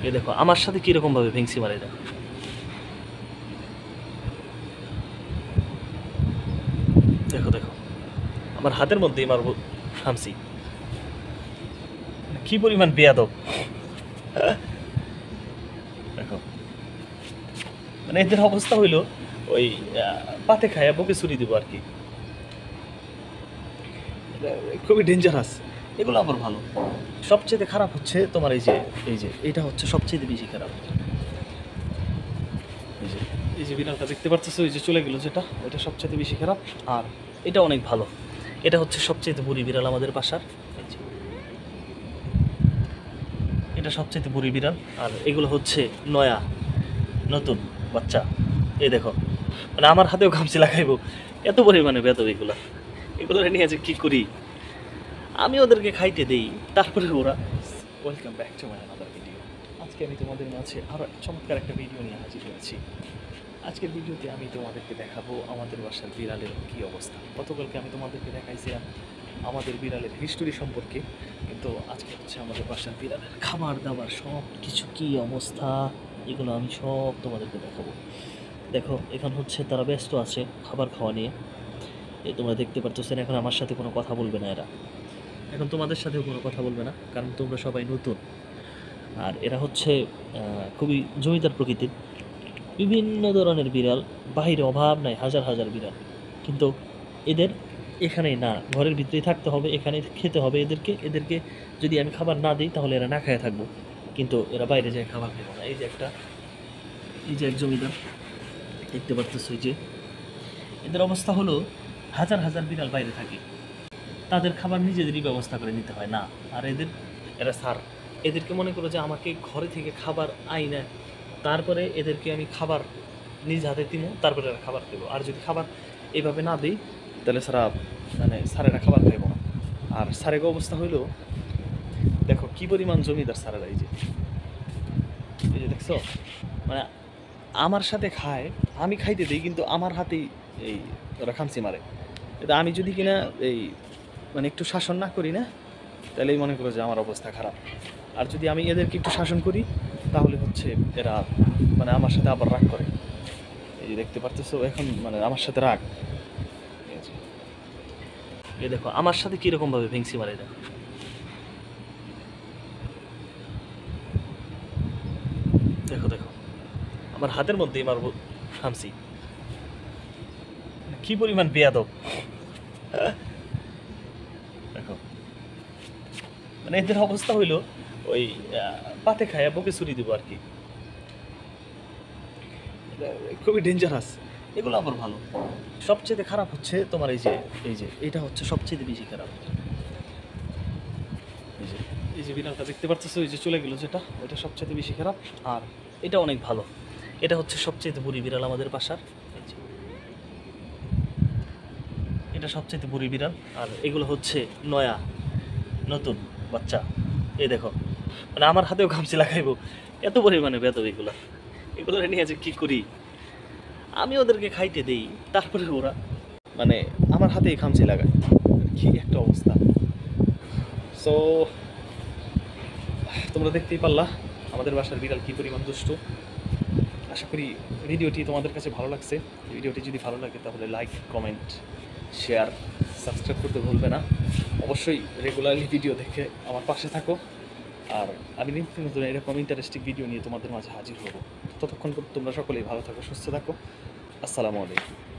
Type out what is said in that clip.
এই দেখো আমার সাথে কিরকম ভাবে ভেংসি মারে এটা। দেখো দেখো আমার হাতের মধ্যেই মারবো খামসি, কি পরিমাণ বেয়াদব। দেখো মানে এদের অবস্থা হইলো ওই পাতে খায়া বকে ছুরি দিব আর কি। খুবই ডেঞ্জারাস। এগুলো আবার ভালো। সবচেয়ে খারাপ হচ্ছে তোমার এই যে এটা হচ্ছে সবচেয়ে বেশি খারাপ। এই যে বিড়ালটা দেখতে পারতেছো, এই যে চলে গেল যেটা, এটা সবচেয়ে বেশি খারাপ। আর এটা অনেক ভালো। এটা হচ্ছে সবচেয়ে বুড়ি বিড়াল আমাদের বাসার। এই যে এটা সবচেয়ে বুড়ি বিড়াল। আর এগুলো হচ্ছে নয়া নতুন বাচ্চা। এই দেখো মানে আমার হাতেও খামচি লাগাইবো, এত পরিমাণে বেদব এগুলো। এগুলো নিয়ে যে কী করি, আমি ওদেরকে খাইতে দেই, তারপরে ওরা। Welcome back to my another video. আজকে আমি তোমাদের মাঝে আরও চমৎকার একটা ভিডিও নিয়ে হাজির হয়েছি। আজকের ভিডিওতে আমি তোমাদেরকে দেখাবো আমাদের বাসার বিড়ালের কী অবস্থা। গতকালকে আমি তোমাদেরকে দেখাইছিলাম আমাদের বিড়ালের হিস্টোরি সম্পর্কে, কিন্তু আজকে হচ্ছে আমাদের বাসার বিড়ালের খাবার দাবার সব কিছু কী অবস্থা, এগুলো আমি সব তোমাদেরকে দেখাবো। দেখো এখন হচ্ছে তারা ব্যস্ত আছে খাবার খাওয়া নিয়ে। এই তোমরা দেখতে পারতেছেন, এখন আমার সাথে কোনো কথা বলবে না এরা, এখন তোমাদের সাথেও কোনো কথা বলবে না, কারণ তোমরা সবাই নতুন। আর এরা হচ্ছে খুবই জমিদার প্রকৃতির, বিভিন্ন ধরনের বিড়াল, বাহিরে অভাব নাই, হাজার হাজার বিড়াল। কিন্তু এদের এখানেই না, ঘরের ভিতরেই থাকতে হবে, এখানে খেতে হবে এদেরকে। এদেরকে যদি আমি খাবার না দিই তাহলে এরা না খেয়ে থাকবো, কিন্তু এরা বাইরে যায় খাবার খেবো না। এই যে এক জমিদার দেখতে পারতেছো, যে এদের অবস্থা হলো হাজার হাজার বিড়াল বাইরে থাকে, তাদের খাবার নিজেদেরই ব্যবস্থা করে নিতে হয় না। আর এরা স্যার, এদেরকে মনে করো যে আমাকে ঘরে থেকে খাবার আইনা, তারপরে এদেরকে আমি খাবার নিজ হাতে দিব, তারপরে এরা খাবার দেবো। আর যদি খাবার এইভাবে না দিই তাহলে স্যারেরা খাবার খাইব না। আর স্যারের অবস্থা হইলো দেখো কী পরিমাণ জমিদার স্যারেরা। এই যে দেখছো, মানে আমার সাথে খায়, আমি খাইতে দিই, কিন্তু আমার হাতেই এই ওরা খামচি মারে। এটা আমি যদি কিনা মানে একটু শাসন না করি না, তাহলেই মনে করো যে আমার অবস্থা খারাপ। আর যদি আমি এদেরকে একটু শাসন করি তাহলে হচ্ছে এরা মানে আমার সাথে আবার রাগ করে। এই যে দেখতে পারতেছো এখন মানে আমার সাথে রাগ। এই দেখো আমার সাথে কিরকম ভাবে ভেংসি মারে এটা। দেখো দেখো আমার হাতের মধ্যেই মারবো খামসি, কি পরিমাণ বেয়াদব। দেখো মানে এদের অবস্থা হইলো ওই পাতে খায়া বকে ছুরি দিব আর কি। খুবই ডেঞ্জারাস। এগুলো আবার ভালো। সবচেয়ে খারাপ হচ্ছে তোমার এই যে এটা হচ্ছে সবচেয়ে বেশি খারাপ। এই যে বিড়ালটা দেখতে পারতেছো, এই যে চলে গেল যেটা, এটা সবচেয়ে বেশি খারাপ। আর এটা অনেক ভালো। এটা হচ্ছে সবচেয়ে বুড়ি বিড়াল আমাদের বাসার। এই যে এটা সবচেয়ে বুড়ি বিড়াল। আর এগুলো হচ্ছে নয়া নতুন বাচ্চা। এই দেখো মানে আমার হাতেও খামচি লাগাইবো, এত পরিমাণে বেদব এগুলো নিয়ে যে কী করি, আমি ওদেরকে খাইতে দেই, তারপরে ওরা মানে আমার হাতেই খামচি লাগায়। কি একটা অবস্থা। সো তোমরা দেখতেই পারলা আমাদের বাসার বিড়াল কী পরিমাণ দুষ্ট। আশা করি ভিডিওটি তোমাদের কাছে ভালো লাগছে। ভিডিওটি যদি ভালো লাগে তাহলে লাইক, কমেন্ট, শেয়ার, সাবস্ক্রাইব করতে ভুলবে না। অবশ্যই রেগুলারলি ভিডিও দেখে আমার পাশে থাকো। আর আমি নিত্য নতুন এরকম ইন্টারেস্টিং ভিডিও নিয়ে তোমাদের মাঝে হাজির হব। ততক্ষণ তোমরা সকলেই ভালো থাকো, সুস্থ থাকো। আসসালামু আলাইকুম।